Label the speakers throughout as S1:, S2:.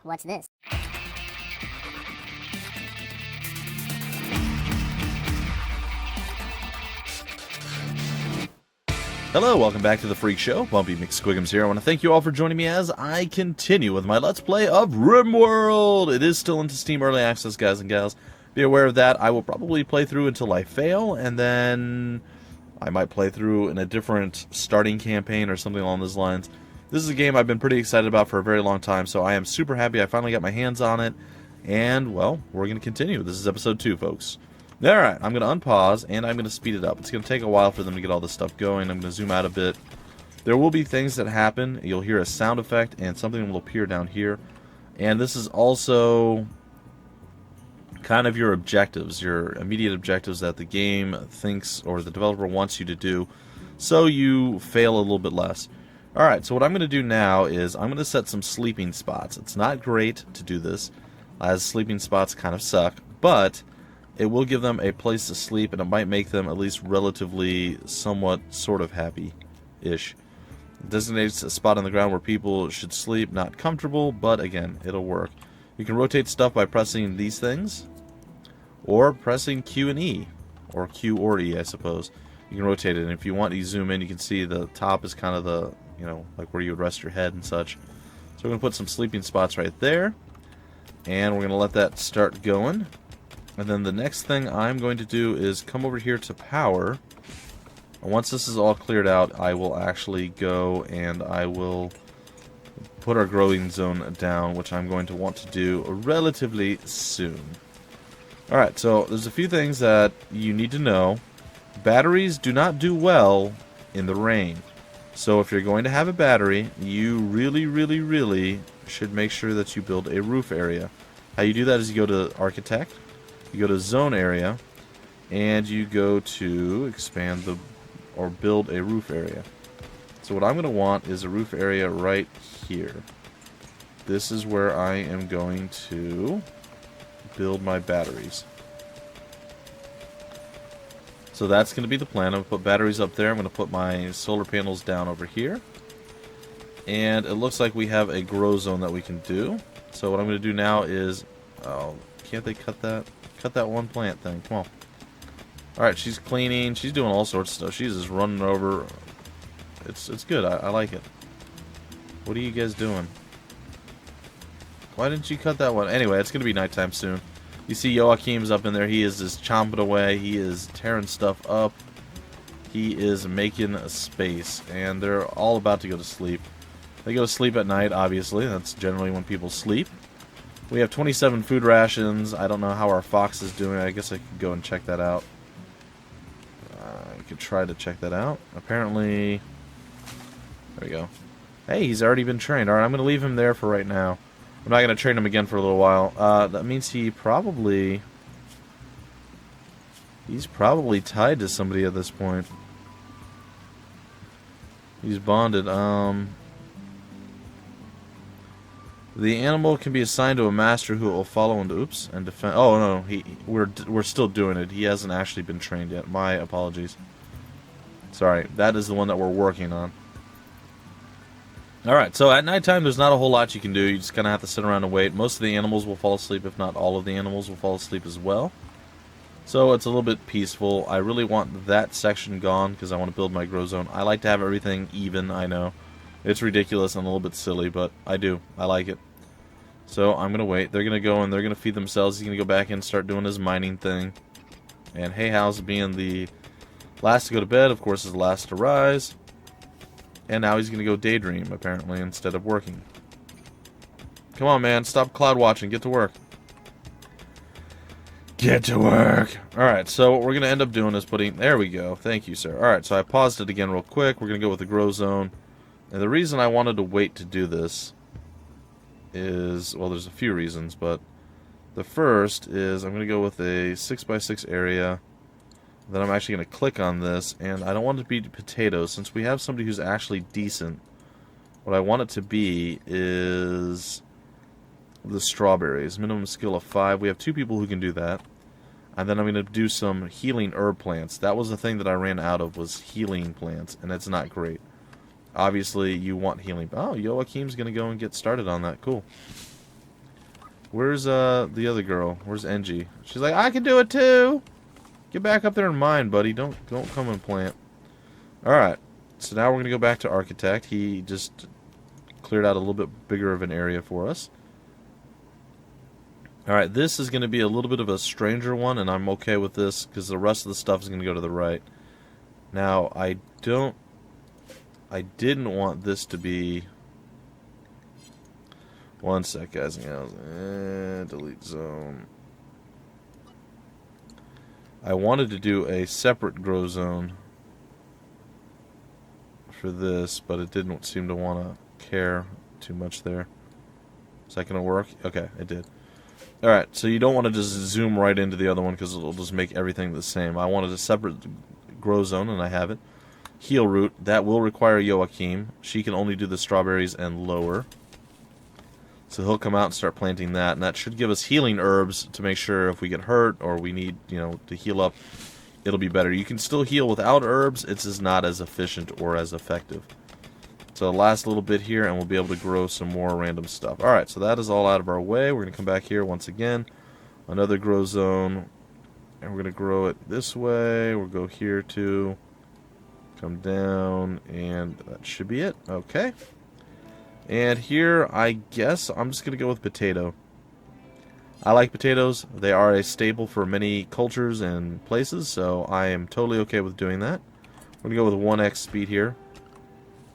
S1: What's this?
S2: Hello, welcome back to the Phreak Show. Bumpy McSquigums here. I want to thank you all for joining me as I continue with my Let's Play of Rimworld. It is still into Steam Early Access, guys and gals. Be aware of that. I will probably play through until I fail, and then I might play through in a different starting campaign or something along those lines. This is a game I've been pretty excited about for a very long time, so I am super happy I finally got my hands on it. And, well, we're going to continue. This is episode 2, folks. Alright, I'm going to unpause, and I'm going to speed it up. It's going to take a while for them to get all this stuff going. I'm going to zoom out a bit. There will be things that happen. You'll hear a sound effect, and something will appear down here. And this is also kind of your objectives, your immediate objectives that the game thinks, or the developer wants you to do, so you fail a little bit less. Alright, so what I'm going to do now is I'm going to set some sleeping spots. It's not great to do this, as sleeping spots kind of suck, but it will give them a place to sleep, and it might make them at least relatively, somewhat, sort of happy-ish. It designates a spot on the ground where people should sleep, not comfortable, but again, it'll work. You can rotate stuff by pressing these things, or pressing Q and E, or Q or E, I suppose. You can rotate it, and if you want, you zoom in, you can see the top is kind of the, you know, like where you would rest your head and such. So we're going to put some sleeping spots right there, and we're going to let that start going. And then the next thing I'm going to do is come over here to power. And once this is all cleared out, I will actually go and I will put our growing zone down, which I'm going to want to do relatively soon. Alright, so there's a few things that you need to know. Batteries do not do well in the rain. So if you're going to have a battery, you really should make sure that you build a roof area. How you do that is you go to Architect. You go to Zone Area, and you go to expand the, or build a roof area. So what I'm going to want is a roof area right here. This is where I am going to build my batteries. So that's going to be the plan. I'm going to put batteries up there. I'm going to put my solar panels down over here. And it looks like we have a grow zone that we can do. So what I'm going to do now is, oh, can't they cut that? Cut that one plant thing. Come on. Alright, she's cleaning. She's doing all sorts of stuff. She's just running over. It's good. I like it. What are you guys doing? Why didn't you cut that one? Anyway, it's going to be nighttime soon. You see Joachim's up in there. He is just chomping away. He is tearing stuff up. He is making a space. And they're all about to go to sleep. They go to sleep at night, obviously. That's generally when people sleep. We have 27 food rations. I don't know how our fox is doing. I guess I could go and check that out. I could try to check that out. Apparently, there we go. Hey, he's already been trained. Alright, I'm going to leave him there for right now. I'm not going to train him again for a little while. That means he's probably tied to somebody at this point. He's bonded. The animal can be assigned to a master who will follow and defend. Oh no, we're still doing it. He hasn't actually been trained yet. My apologies. Sorry, that is the one that we're working on. Alright, so at nighttime there's not a whole lot you can do. You just kind of have to sit around and wait. Most of the animals will fall asleep, if not all of the animals will fall asleep as well. So it's a little bit peaceful. I really want that section gone because I want to build my grow zone. I like to have everything even, I know. It's ridiculous and a little bit silly, but I do. I like it. So I'm going to wait. They're going to go and they're going to feed themselves. He's going to go back and start doing his mining thing. And Hey How's being the last to go to bed, of course, is the last to rise. And now he's going to go daydream, apparently, instead of working. Come on, man. Stop cloud watching. Get to work. Get to work. Alright, so what we're going to end up doing is putting... There we go. Thank you, sir. Alright, so I paused it again real quick. We're going to go with the grow zone. And the reason I wanted to wait to do this is, well, there's a few reasons, but the first is I'm going to go with a 6x6 area. Then I'm actually going to click on this, and I don't want it to be potatoes. Since we have somebody who's actually decent, what I want it to be is the strawberries. Minimum skill of 5. We have 2 people who can do that. And then I'm going to do some healing herb plants. That was the thing that I ran out of, was healing plants, and it's not great. Obviously, you want healing. Oh, Joachim's going to go and get started on that. Cool. Where's the other girl? Where's Engie? She's like, I can do it too. Get back up there and mine, buddy. Don't come and plant. All right. So now we're gonna go back to architect. He just cleared out a little bit bigger of an area for us. All right. This is gonna be a little bit of a stranger one, and I'm okay with this because the rest of the stuff is gonna go to the right. Now I didn't want this to be. One sec, guys and gals. Delete zone. I wanted to do a separate grow zone for this, but it didn't seem to want to care too much there. Is that going to work? Okay, it did. Alright, so you don't want to just zoom right into the other one because it'll just make everything the same. I wanted a separate grow zone, and I have it. Heal root. That will require Joachim. She can only do the strawberries and lower. So he'll come out and start planting that, and that should give us healing herbs to make sure if we get hurt or we need, to heal up, it'll be better. You can still heal without herbs, it's just not as efficient or as effective. So last little bit here, and we'll be able to grow some more random stuff. Alright, so that is all out of our way. We're going to come back here once again. Another grow zone, and we're going to grow it this way. We'll go here too. Come down, and that should be it. Okay. And here, I guess, I'm just going to go with potato. I like potatoes. They are a staple for many cultures and places, so I am totally okay with doing that. We're going to go with 1x speed here.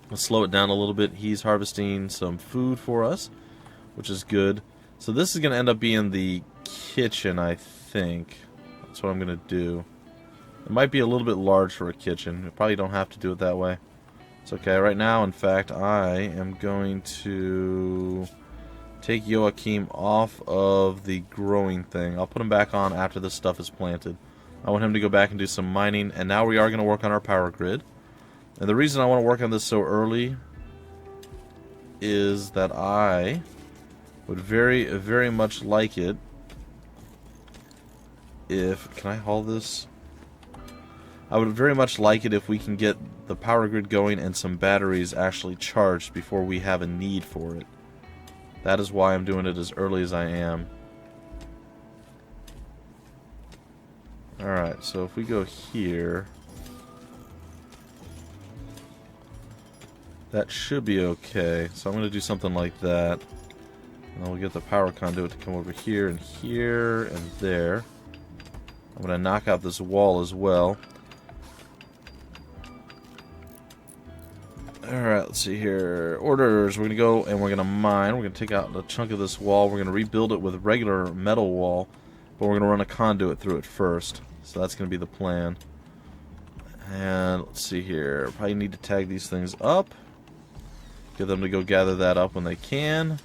S2: Let's slow it down a little bit. He's harvesting some food for us, which is good. So this is going to end up being the kitchen, I think. That's what I'm going to do. It might be a little bit large for a kitchen. You probably don't have to do it that way. It's okay. Right now, in fact, I am going to take Joachim off of the growing thing. I'll put him back on after this stuff is planted. I want him to go back and do some mining, and now we are going to work on our power grid. And the reason I want to work on this so early is that I would very, very much like it if... Can I haul this? I would very much like it if we can get the power grid going and some batteries actually charged before we have a need for it. That is why I'm doing it as early as I am. Alright, so if we go here, that should be okay. So I'm going to do something like that. And then we'll get the power conduit to come over here and there. I'm going to knock out this wall as well. Alright, let's see here. Orders. We're going to go and we're going to mine. We're going to take out a chunk of this wall. We're going to rebuild it with a regular metal wall. But we're going to run a conduit through it first. So that's going to be the plan. And let's see here. Probably need to tag these things up. Get them to go gather that up when they can.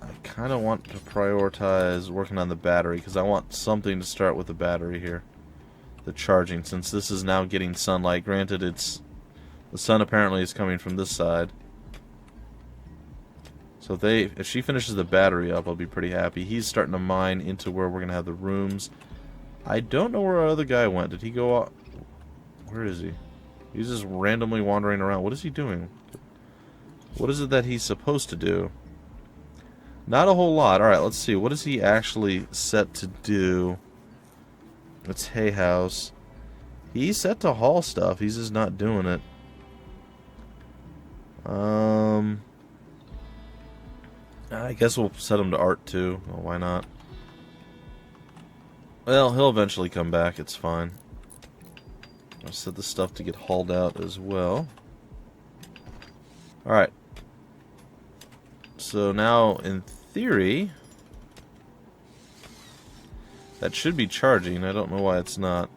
S2: I kind of want to prioritize working on the battery because I want something to start with the battery here. The charging, since this is now getting sunlight. Granted, the sun apparently is coming from this side. So if she finishes the battery up, I'll be pretty happy. He's starting to mine into where we're going to have the rooms. I don't know where our other guy went. Did he go out? Where is he? He's just randomly wandering around. What is he doing? What is it that he's supposed to do? Not a whole lot. Alright, let's see. What is he actually set to do? It's hay house. He's set to haul stuff. He's just not doing it. I guess we'll set him to art too. Well, why not? Well, he'll eventually come back. It's fine. I'll set the stuff to get hauled out as well. Alright. So now, in theory, that should be charging. I don't know why it's not.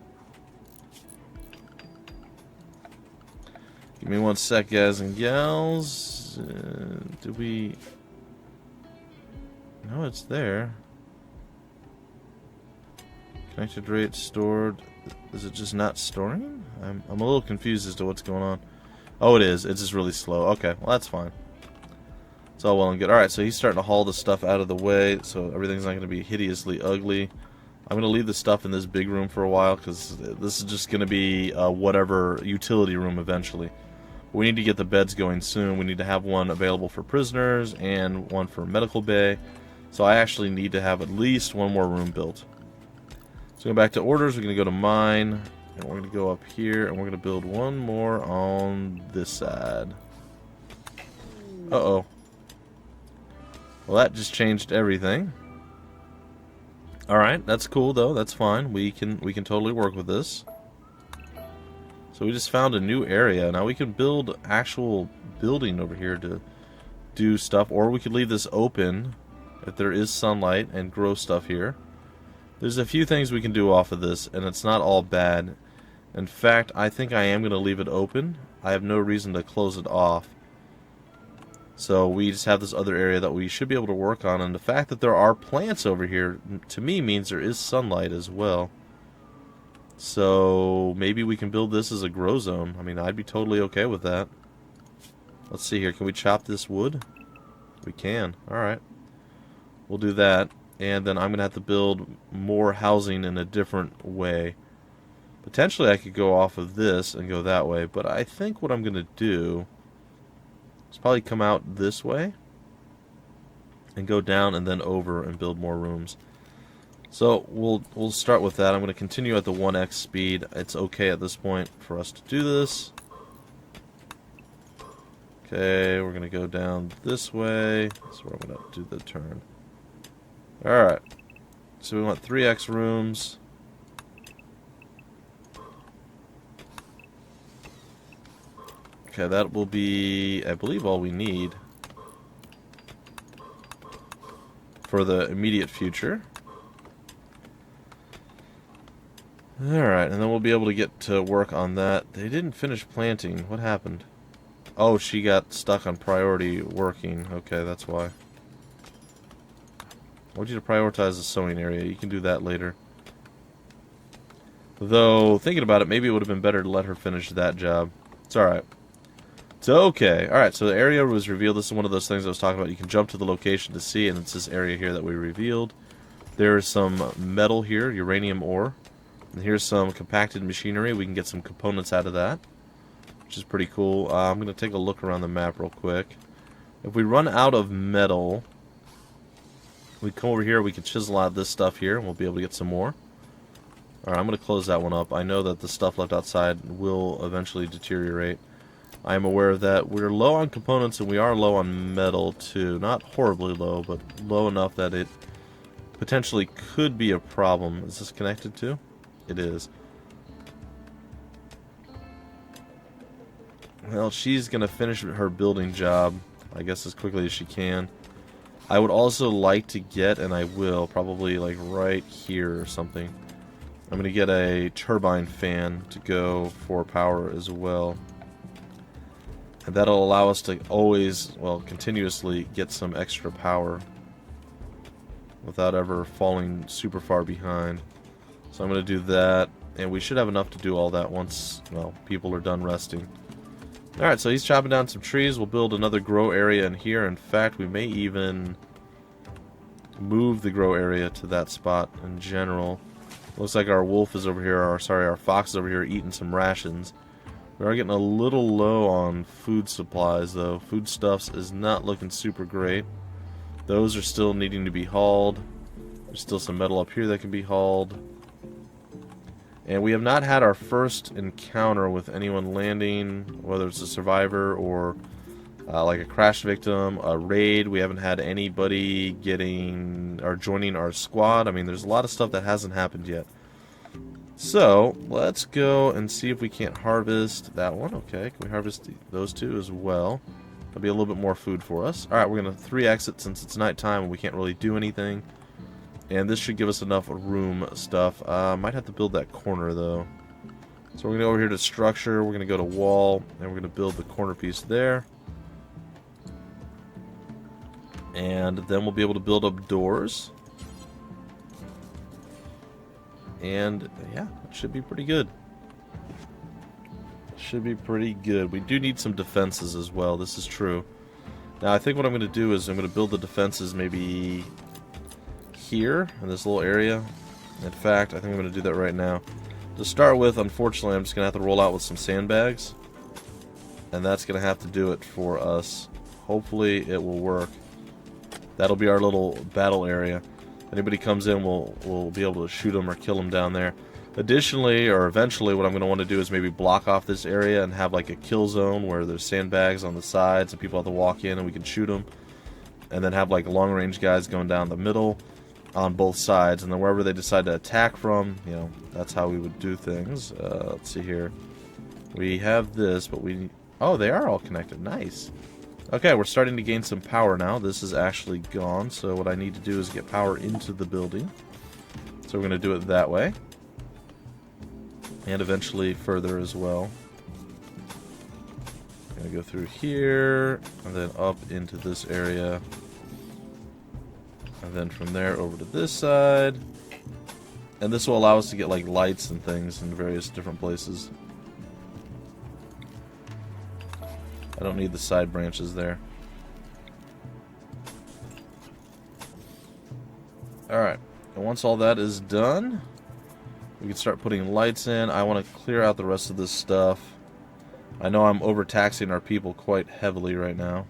S2: Give me one sec, guys and gals. Do we... No, it's there. Connected rate stored. Is it just not storing? I'm a little confused as to what's going on. Oh, it is. It's just really slow. Okay, well, that's fine. It's all well and good. Alright, so he's starting to haul the stuff out of the way, so everything's not going to be hideously ugly. I'm going to leave the stuff in this big room for a while, because this is just going to be whatever utility room eventually. We need to get the beds going soon. We need to have one available for prisoners and one for medical bay. So I actually need to have at least one more room built. So going back to orders, we're going to go to mine, and we're going to go up here, and we're going to build one more on this side. Uh-oh. Well, that just changed everything. Alright, that's cool though, that's fine. We can totally work with this. So we just found a new area. Now we can build actual building over here to do stuff, or we could leave this open if there is sunlight and grow stuff here. There's a few things we can do off of this, and it's not all bad. In fact, I think I am going to leave it open. I have no reason to close it off. So we just have this other area that we should be able to work on, and the fact that there are plants over here, to me, means there is sunlight as well. So maybe we can build this as a grow zone. I mean, I'd be totally okay with that. Let's see here. Can we chop this wood? We can. Alright. We'll do that. And then I'm going to have to build more housing in a different way. Potentially I could go off of this and go that way. But I think what I'm going to do is probably come out this way. And go down and then over and build more rooms. So we'll start with that. I'm going to continue at the 1x speed. It's okay at this point for us to do this. Okay, we're going to go down this way. That's where I'm going to do the turn. Alright. So we want 3x rooms. Okay, that will be, I believe, all we need for the immediate future. Alright, and then we'll be able to get to work on that. They didn't finish planting. What happened? Oh, she got stuck on priority working. Okay, that's why. I want you to prioritize the sewing area. You can do that later. Though, thinking about it, maybe it would have been better to let her finish that job. It's alright. It's okay. Alright, so the area was revealed. This is one of those things I was talking about. You can jump to the location to see, and it's this area here that we revealed. There's some metal here, uranium ore. And here's some compacted machinery. We can get some components out of that, which is pretty cool. I'm going to take a look around the map real quick. If we run out of metal, we come over here, we can chisel out this stuff here, and we'll be able to get some more. Alright, I'm going to close that one up. I know that the stuff left outside will eventually deteriorate. I am aware of that. We're low on components, and we are low on metal, too. Not horribly low, but low enough that it potentially could be a problem. Is this connected to? It is. Well, she's going to finish her building job, I guess, as quickly as she can. I would also like to get, and I will, probably like right here or something. I'm going to get a turbine fan to go for power as well. And that'll allow us to always, well, continuously get some extra power without ever falling super far behind. So I'm going to do that, and we should have enough to do all that once, well, people are done resting. Alright, so he's chopping down some trees. We'll build another grow area in here. In fact, we may even move the grow area to that spot in general. Looks like our wolf is over here, our fox is over here eating some rations. We are getting a little low on food supplies, though. Foodstuffs is not looking super great. Those are still needing to be hauled. There's still some metal up here that can be hauled. And we have not had our first encounter with anyone landing, whether it's a survivor or like a crash victim, a raid. We haven't had anybody getting or joining our squad. I mean, there's a lot of stuff that hasn't happened yet. So, let's go and see if we can't harvest that one. Okay, can we harvest those two as well? That'll be a little bit more food for us. Alright, we're going to 3x it since it's nighttime and we can't really do anything. And this should give us enough room stuff. Might have to build that corner, though. So we're going to go over here to structure. We're going to go to wall. And we're going to build the corner piece there. And then we'll be able to build up doors. And, yeah, it should be pretty good. Should be pretty good. We do need some defenses as well. This is true. Now, I think what I'm going to do is I'm going to build the defenses maybe here in this little area. In fact, I think I'm going to do that right now. To start with, unfortunately, I'm just going to have to roll out with some sandbags. And that's going to have to do it for us. Hopefully it will work. That'll be our little battle area. Anybody comes in, we'll be able to shoot them or kill them down there. Additionally, or eventually, what I'm going to want to do is maybe block off this area and have like a kill zone where there's sandbags on the sides and people have to walk in and we can shoot them. And then have like long range guys going down the middle on both sides. And then wherever they decide to attack from, you know, that's how we would do things. Let's see here. We have this, but we... Oh, they are all connected. Nice. Okay, we're starting to gain some power now. This is actually gone, so what I need to do is get power into the building. So we're going to do it that way. And eventually further as well. I'm going to go through here, and then up into this area. And then from there over to this side. And this will allow us to get like lights and things in various different places. I don't need the side branches there. Alright, and once all that is done, we can start putting lights in. I want to clear out the rest of this stuff. I know I'm overtaxing our people quite heavily right now.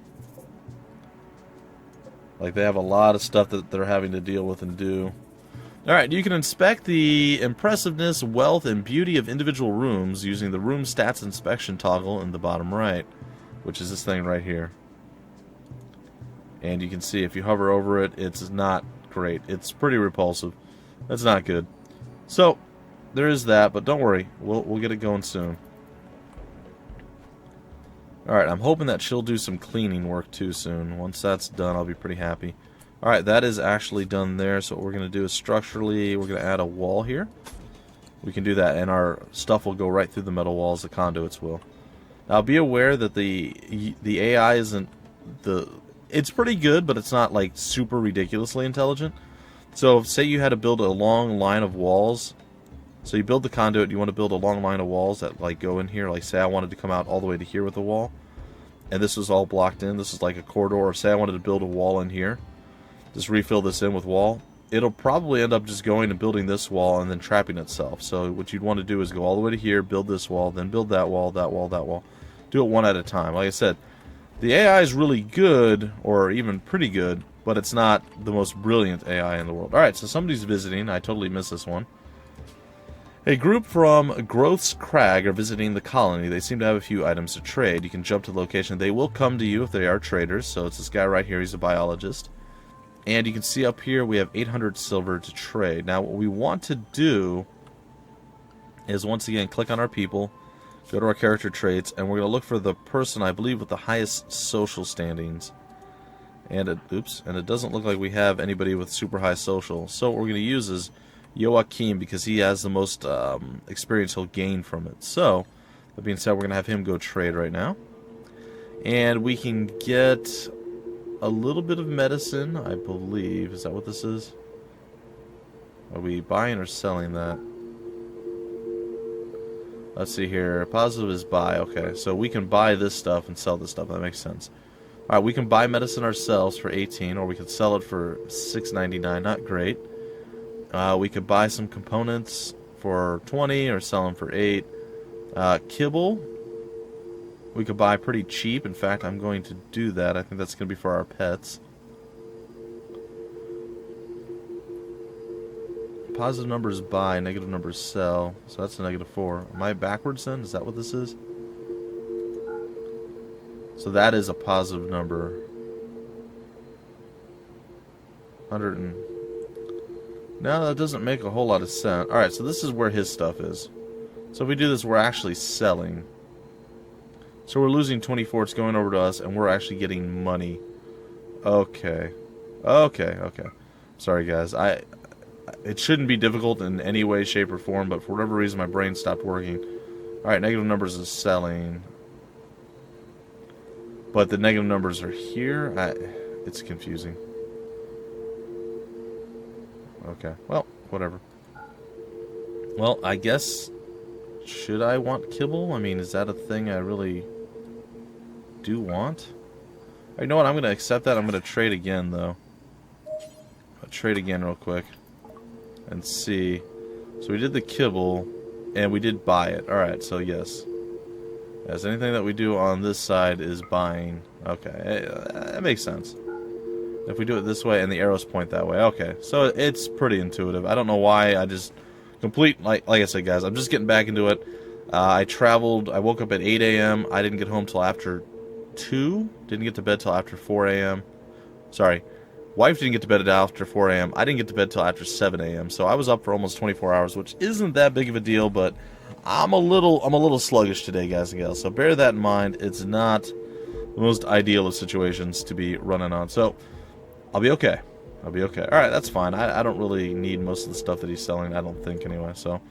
S2: Like, they have a lot of stuff that they're having to deal with and do. Alright, you can inspect the impressiveness, wealth, and beauty of individual rooms using the room stats inspection toggle in the bottom right, which is this thing right here. And you can see if you hover over it, it's not great. It's pretty repulsive. That's not good. So, there is that, but don't worry. We'll get it going soon. Alright, I'm hoping that she'll do some cleaning work too soon. Once that's done, I'll be pretty happy. Alright, that is actually done there. So what we're going to do is structurally, we're going to add a wall here. We can do that, and our stuff will go right through the metal walls. The conduits will. Now, be aware that the AI isn't the... It's pretty good, but it's not, like, super ridiculously intelligent. So, say you had to build a long line of walls. So you build the conduit, you want to build a long line of walls that, like, go in here. Like, say I wanted to come out all the way to here with a wall. And this was all blocked in. This is like a corridor. Or say I wanted to build a wall in here. Just refill this in with wall. It'll probably end up just going and building this wall and then trapping itself. So what you'd want to do is go all the way to here, build this wall, then build that wall, that wall, that wall. Do it one at a time. Like I said, the AI is really good, or even pretty good, but it's not the most brilliant AI in the world. Alright, so somebody's visiting. I totally missed this one. A group from Growth's Crag are visiting the colony. They seem to have a few items to trade. You can jump to the location. They will come to you if they are traders. So it's this guy right here. He's a biologist. And you can see up here we have 800 silver to trade. Now what we want to do is once again click on our people, go to our character traits, and we're going to look for the person, I believe, with the highest social standings. And it doesn't look like we have anybody with super high social. So what we're going to use is Joachim, because he has the most experience he'll gain from it. So, that being said, we're going to have him go trade right now. And we can get a little bit of medicine, I believe. Is that what this is? Are we buying or selling that? Let's see here. Positive is buy. Okay, so we can buy this stuff and sell this stuff. That makes sense. Alright, we can buy medicine ourselves for 18, or we could sell it for $6.99. Not great. We could buy some components for 20 or sell them for 8. Kibble, we could buy pretty cheap. In fact, I'm going to do that. I think that's going to be for our pets. Positive numbers buy, negative numbers sell. So that's a -4. Am I backwards then? Is that what this is? So that is a positive number. 100 and... No, that doesn't make a whole lot of sense. Alright, so this is where his stuff is. So if we do this, we're actually selling. So we're losing 24, it's going over to us, and we're actually getting money. Okay. Okay. Sorry, guys. It shouldn't be difficult in any way, shape, or form, but for whatever reason, my brain stopped working. Alright, negative numbers is selling. But the negative numbers are here. It's confusing. Okay, well, whatever. Well, I guess... Should I want kibble? I mean, is that a thing I really do want? You know what? I'm going to accept that. I'm going to trade again, though. I'll trade again real quick. And see. So we did the kibble, and we did buy it. Alright, so yes. Yes, anything that we do on this side is buying. Okay, that makes sense. If we do it this way and the arrows point that way. Okay, so it's pretty intuitive. I don't know why. I just like I said, guys, I'm just getting back into it. I woke up at 8 a.m. I didn't get home till after 2. Didn't get to bed till after 4 a.m. Sorry. Wife didn't get to bed until after 4 a.m. I didn't get to bed till after 7 a.m. So I was up for almost 24 hours, which isn't that big of a deal, but I'm a little sluggish today, guys and gals. So bear that in mind. It's not the most ideal of situations to be running on. So I'll be okay. I'll be okay. All right, that's fine. I don't really need most of the stuff that he's selling. I don't think anyway. So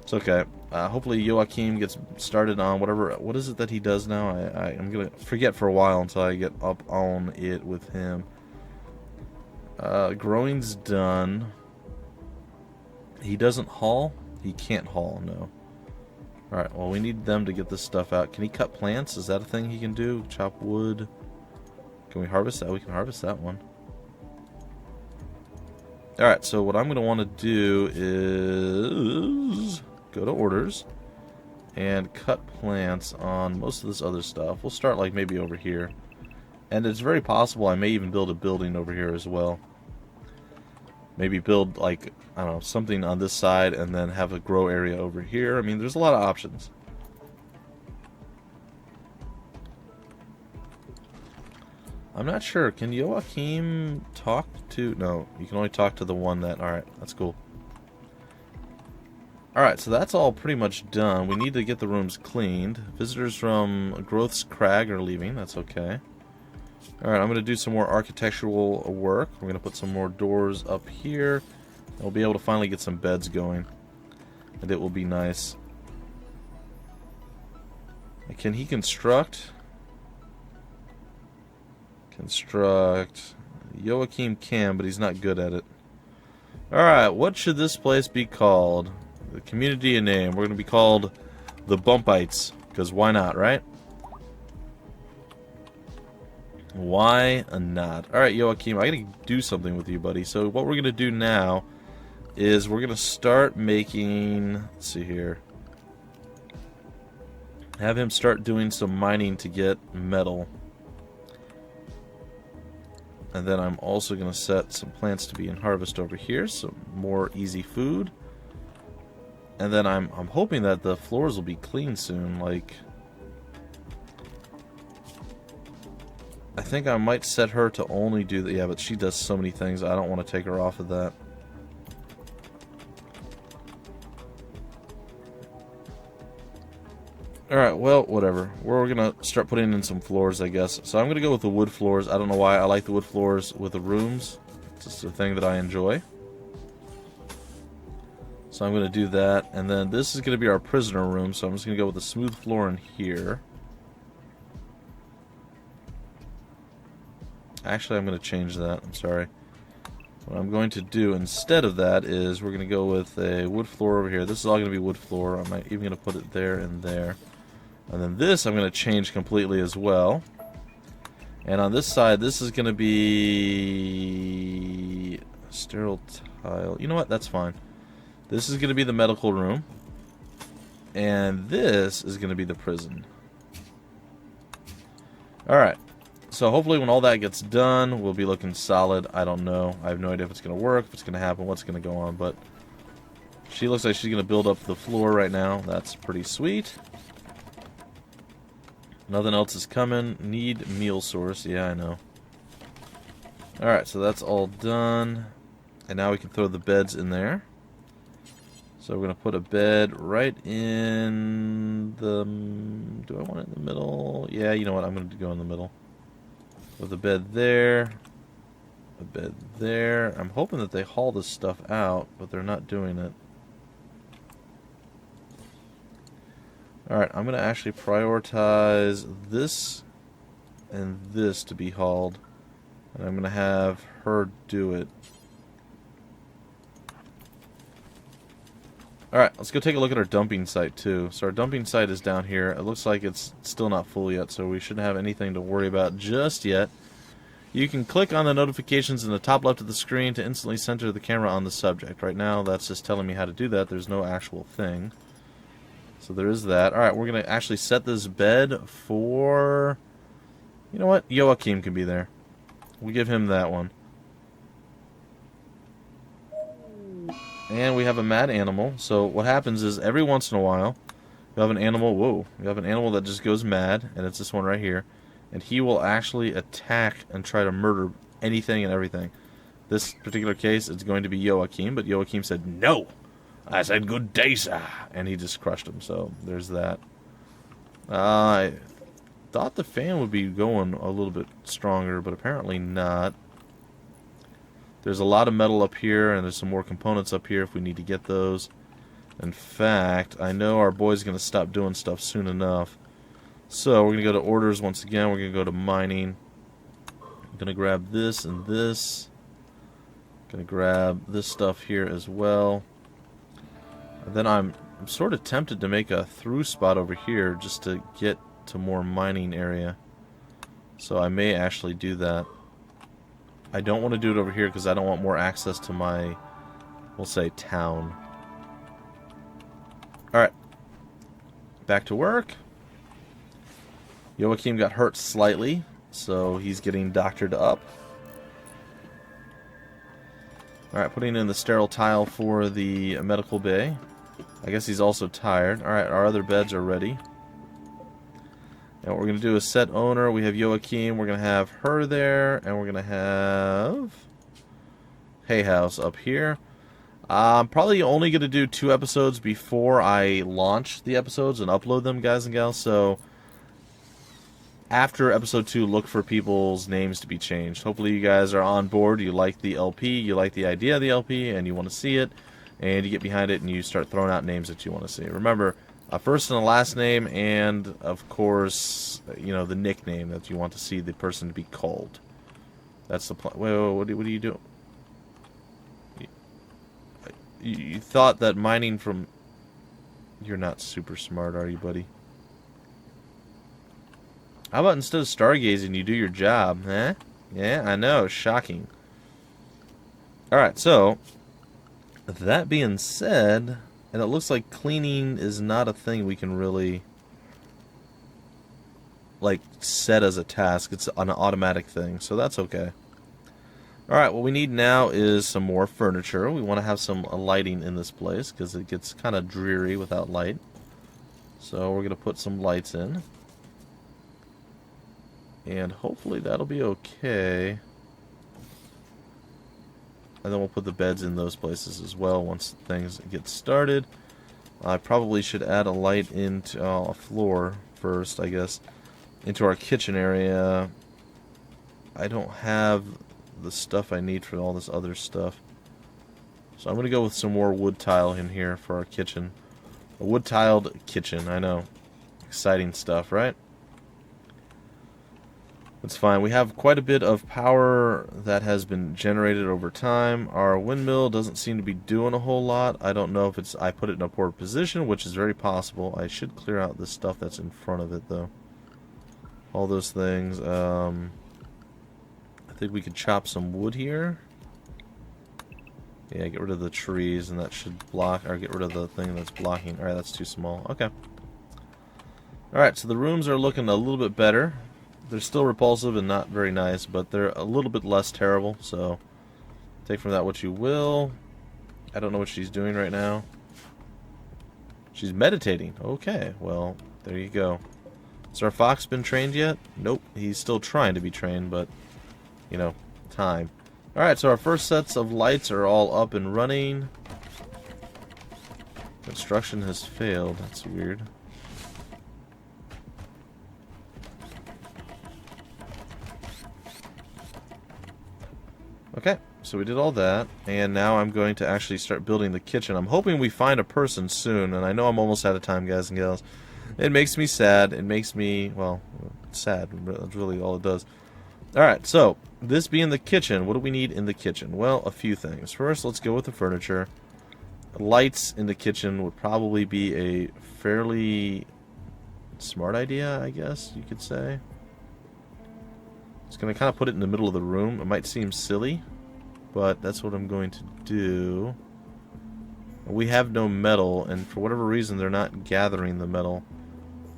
S2: it's okay. Hopefully Joachim gets started on whatever. What is it that he does now? I'm gonna forget for a while until I get up on it with him. Growing's done. He doesn't haul? He can't haul, no. Alright, well, we need them to get this stuff out. Can he cut plants? Is that a thing he can do? Chop wood? Can we harvest that? We can harvest that one. Alright, so what I'm going to want to do is go to orders and cut plants on most of this other stuff. We'll start like maybe over here. And it's very possible I may even build a building over here as well. Maybe build, like, I don't know, something on this side and then have a grow area over here. I mean, there's a lot of options. I'm not sure. Can Joachim talk to... No, you can only talk to the one that... Alright, that's cool. Alright, so that's all pretty much done. We need to get the rooms cleaned. Visitors from Growth's Crag are leaving. That's okay. Alright, I'm going to do some more architectural work. We're going to put some more doors up here. And we'll be able to finally get some beds going. And it will be nice. Can he construct? Construct. Joachim can, but he's not good at it. Alright, what should this place be called? The community a name. We're going to be called the Bumpites. Because why not, right? Why not? Alright, Joachim, I gotta do something with you, buddy. So what we're gonna do now is we're gonna start making... Let's see here. Have him start doing some mining to get metal. And then I'm also gonna set some plants to be in harvest over here. Some more easy food. And then I'm hoping that the floors will be clean soon, like... I think I might set her to only do that. Yeah, but she does so many things. I don't want to take her off of that. Alright, well, whatever. We're going to start putting in some floors, I guess. So I'm going to go with the wood floors. I don't know why I like the wood floors with the rooms. It's just a thing that I enjoy. So I'm going to do that. And then this is going to be our prisoner room. So I'm just going to go with a smooth floor in here. Actually, I'm going to change that. I'm sorry. What I'm going to do instead of that is we're going to go with a wood floor over here. This is all going to be wood floor. I'm even going to put it there and there. And then this I'm going to change completely as well. And on this side, this is going to be sterile tile. You know what? That's fine. This is going to be the medical room. And this is going to be the prison. Alright. So hopefully when all that gets done, we'll be looking solid. I don't know. I have no idea if it's going to work, if it's going to happen, what's going to go on. But she looks like she's going to build up the floor right now. That's pretty sweet. Nothing else is coming. Need meal source. Yeah, I know. Alright, so that's all done. And now we can throw the beds in there. So we're going to put a bed right in the... Do I want it in the middle? Yeah, you know what? I'm going to go in the middle. With a bed there, a bed there. I'm hoping that they haul this stuff out, but they're not doing it. Alright, I'm going to actually prioritize this and this to be hauled. And I'm going to have her do it. Alright, let's go take a look at our dumping site too. So our dumping site is down here. It looks like it's still not full yet, so we shouldn't have anything to worry about just yet. You can click on the notifications in the top left of the screen to instantly center the camera on the subject. Right now, that's just telling me how to do that. There's no actual thing. So there is that. Alright, we're going to actually set this bed for... You know what? Joachim can be there. We'll give him that one. And we have a mad animal. So what happens is every once in a while, you have an animal... Whoa. You have an animal that just goes mad, and it's this one right here. And he will actually attack and try to murder anything and everything. This particular case, it's going to be Joachim, but Joachim said, "No! I said good day, sir." And he just crushed him, so there's that. I thought the fan would be going a little bit stronger, but apparently not. There's a lot of metal up here, and there's some more components up here if we need to get those. In fact, I know our boy's going to stop doing stuff soon enough. So we're going to go to orders once again. We're going to go to mining. I'm going to grab this and this. Going to grab this stuff here as well. And then I'm sort of tempted to make a through spot over here just to get to more mining area. So I may actually do that. I don't want to do it over here because I don't want more access to my, we'll say, town. Alright. Back to work. Joachim got hurt slightly, so he's getting doctored up. Alright, putting in the sterile tile for the medical bay. I guess he's also tired. Alright, our other beds are ready. And what we're going to do is set owner. We have Joachim. We're going to have her there. And we're going to have Hay House up here. I'm probably only going to do 2 episodes before I launch the episodes and upload them, guys and gals. So after episode 2, look for people's names to be changed. Hopefully you guys are on board. You like the LP. You like the idea of the LP. And you want to see it. And you get behind it and you start throwing out names that you want to see. Remember, a first and a last name, and of course, you know, the nickname that you want to see the person to be called. That's the plan. Wait, what do you do? You thought that mining from... You're not super smart, are you, buddy? How about instead of stargazing, you do your job, huh? Yeah, I know, shocking. Alright, so... That being said, and it looks like cleaning is not a thing we can really, like, set as a task. It's an automatic thing, so that's okay. Alright, what we need now is some more furniture. We want to have some lighting in this place, because it gets kind of dreary without light. So we're going to put some lights in. And hopefully that'll be okay. And then we'll put the beds in those places as well once things get started. I probably should add a light into a floor first, I guess, into our kitchen area. I don't have the stuff I need for all this other stuff. So I'm going to go with some more wood tile in here for our kitchen. A wood-tiled kitchen, I know. Exciting stuff, right? That's fine. We have quite a bit of power that has been generated over time. Our windmill doesn't seem to be doing a whole lot. I don't know if it's I put it in a poor position, which is very possible. I should clear out the stuff that's in front of it, though. All those things. I think we could chop some wood here. Yeah, get rid of the trees, and that should block, or get rid of the thing that's blocking. Alright, that's too small. Okay. Alright, so the rooms are looking a little bit better. They're still repulsive and not very nice, but they're a little bit less terrible, so take from that what you will. I don't know what she's doing right now. She's meditating. Okay, well, there you go. Has our fox been trained yet? Nope, he's still trying to be trained, but, you know, time. Alright, so our first sets of lights are all up and running. Construction has failed. That's weird. Okay, so we did all that, and now I'm going to actually start building the kitchen. I'm hoping we find a person soon, and I know I'm almost out of time, guys and gals. It makes me sad. It makes me, well, sad. That's really all it does. Alright, so, this being the kitchen, what do we need in the kitchen? Well, a few things. First, let's go with the furniture. Lights in the kitchen would probably be a fairly smart idea, I guess you could say. Just going to kind of put it in the middle of the room. It might seem silly, but that's what I'm going to do. We have no metal, and for whatever reason they're not gathering the metal.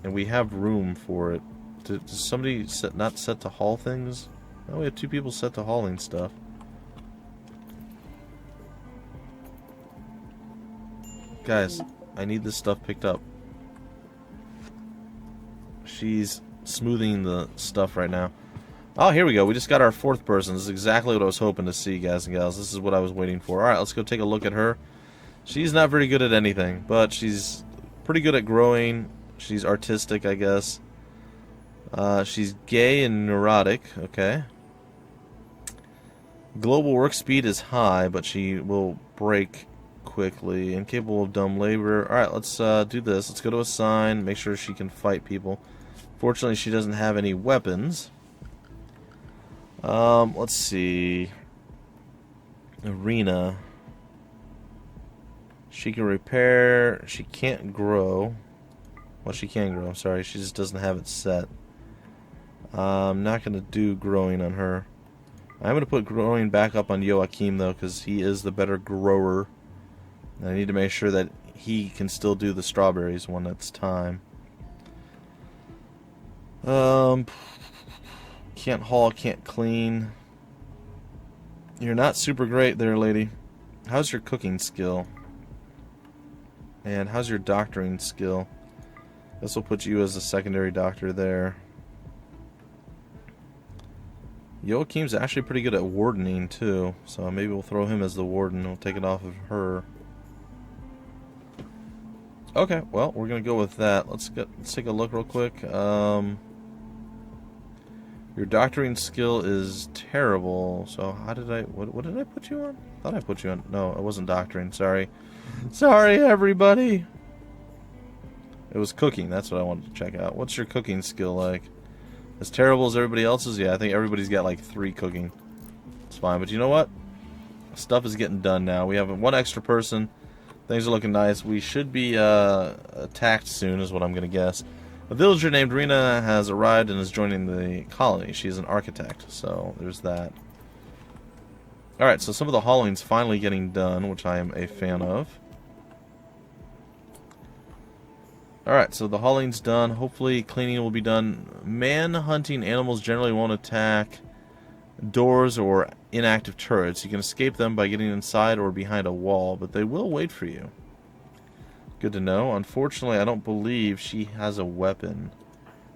S2: And we have room for it. Does somebody not set to haul things? Oh, we have 2 people set to hauling stuff. Guys, I need this stuff picked up. She's smoothing the stuff right now. Oh, here we go. We just got our 4th person. This is exactly what I was hoping to see, guys and gals. This is what I was waiting for. Alright, let's go take a look at her. She's not very good at anything, but she's pretty good at growing. She's artistic, I guess. She's gay and neurotic. Okay. Global work speed is high, but she will break quickly. Incapable of dumb labor. Alright, let's do this. Let's go to assign. Make sure she can fight people. Fortunately, she doesn't have any weapons. Let's see. Arena. She can repair. She can't grow. Well, she can grow. I'm sorry. She just doesn't have it set. I'm not going to do growing on her. I'm going to put growing back up on Joachim, though, because he is the better grower. And I need to make sure that he can still do the strawberries when it's time. Can't haul, can't clean. You're not super great there, lady. How's your cooking skill? And how's your doctoring skill? This will put you as a secondary doctor there. Joachim's actually pretty good at wardening too, so maybe we'll throw him as the warden. We'll take it off of her. Okay, well, we're gonna go with that. Let's take a look real quick. Your doctoring skill is terrible. So how did what did I put you on? I thought I put you on. No, it wasn't doctoring. Sorry. Sorry, everybody. It was cooking. That's what I wanted to check out. What's your cooking skill like? As terrible as everybody else's? Yeah, I think everybody's got like 3 cooking. It's fine. But you know what? Stuff is getting done now. We have 1 extra person. Things are looking nice. We should be attacked soon is what I'm going to guess. A villager named Rena has arrived and is joining the colony. She's an architect, so there's that. Alright, so some of the hauling's finally getting done, which I am a fan of. Alright, so the hauling's done. Hopefully cleaning will be done. Man-hunting animals generally won't attack doors or inactive turrets. You can escape them by getting inside or behind a wall, but they will wait for you. Good to know. Unfortunately, I don't believe she has a weapon.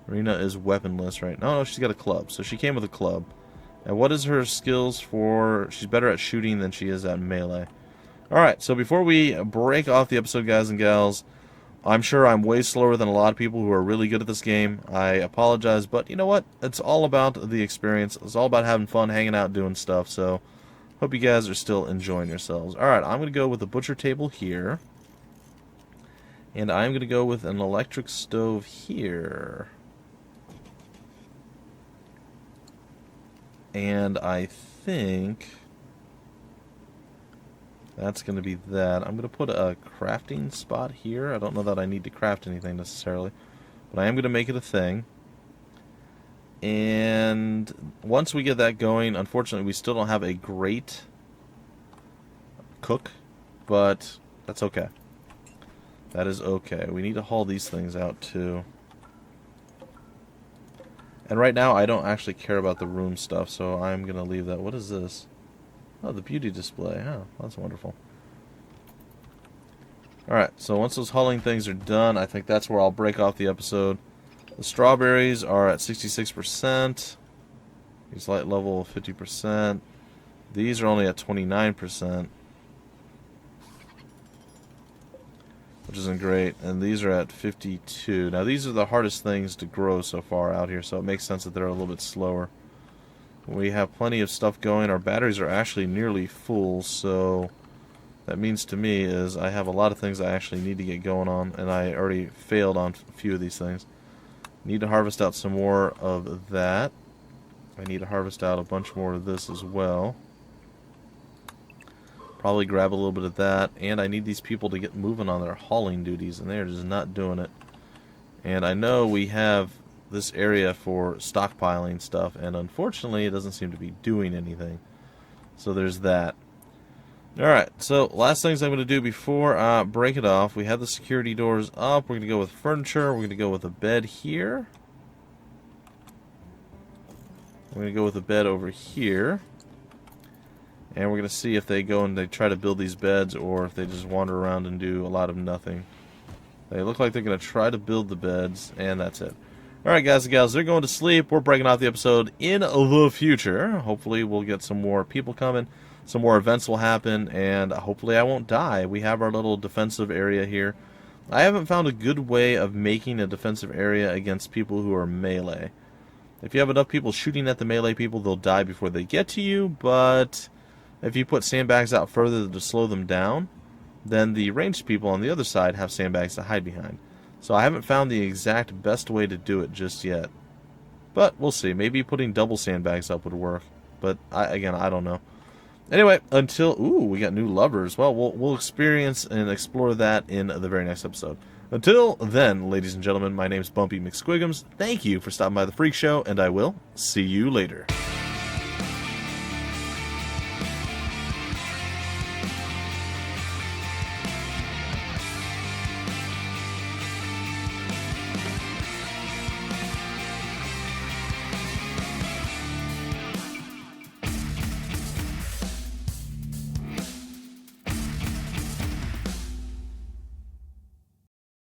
S2: Rena is weaponless right now. No, she's got a club. So she came with a club. And what is her skills for? She's better at shooting than she is at melee. Alright, so before we break off the episode, guys and gals, I'm sure I'm way slower than a lot of people who are really good at this game. I apologize, but you know what? It's all about the experience. It's all about having fun, hanging out, doing stuff. So, hope you guys are still enjoying yourselves. Alright, I'm going to go with the butcher table here. And I'm going to go with an electric stove here. And I think that's going to be that. I'm going to put a crafting spot here. I don't know that I need to craft anything necessarily, but I am going to make it a thing. And once we get that going, unfortunately we still don't have a great cook, but that's okay. That is okay. We need to haul these things out too. And right now I don't actually care about the room stuff, so I'm going to leave that. What is this? Oh, the beauty display. Oh, that's wonderful. Alright, so once those hauling things are done, I think that's where I'll break off the episode. The strawberries are at 66%. These light level 50%. These are only at 29%. Which isn't great. And these are at 52. Now these are the hardest things to grow so far out here, so it makes sense that they're a little bit slower. We have plenty of stuff going. Our batteries are actually nearly full, so that means to me is I have a lot of things I actually need to get going on, and I already failed on a few of these things. Need to harvest out some more of that. I need to harvest out a bunch more of this as well. Probably grab a little bit of that, and I need these people to get moving on their hauling duties, and they're just not doing it. And I know we have this area for stockpiling stuff, and unfortunately it doesn't seem to be doing anything. So there's that. Alright, so last things I'm going to do before I break it off. We have the security doors up. We're going to go with furniture. We're going to go with a bed here. We're going to go with a bed over here. And we're going to see if they go and they try to build these beds or if they just wander around and do a lot of nothing. They look like they're going to try to build the beds, and that's it. Alright, guys and gals, they're going to sleep. We're breaking off the episode in the future. Hopefully we'll get some more people coming. Some more events will happen, and hopefully I won't die. We have our little defensive area here. I haven't found a good way of making a defensive area against people who are melee. If you have enough people shooting at the melee people, they'll die before they get to you, but if you put sandbags out further to slow them down, then the ranged people on the other side have sandbags to hide behind. So I haven't found the exact best way to do it just yet. But we'll see. Maybe putting double sandbags up would work. But, again, I don't know. Anyway, until... Ooh, we got new lovers. Well, we'll experience and explore that in the very next episode. Until then, ladies and gentlemen, my name's Bumpy McSquigums. Thank you for stopping by the Phreak Show, and I will see you later.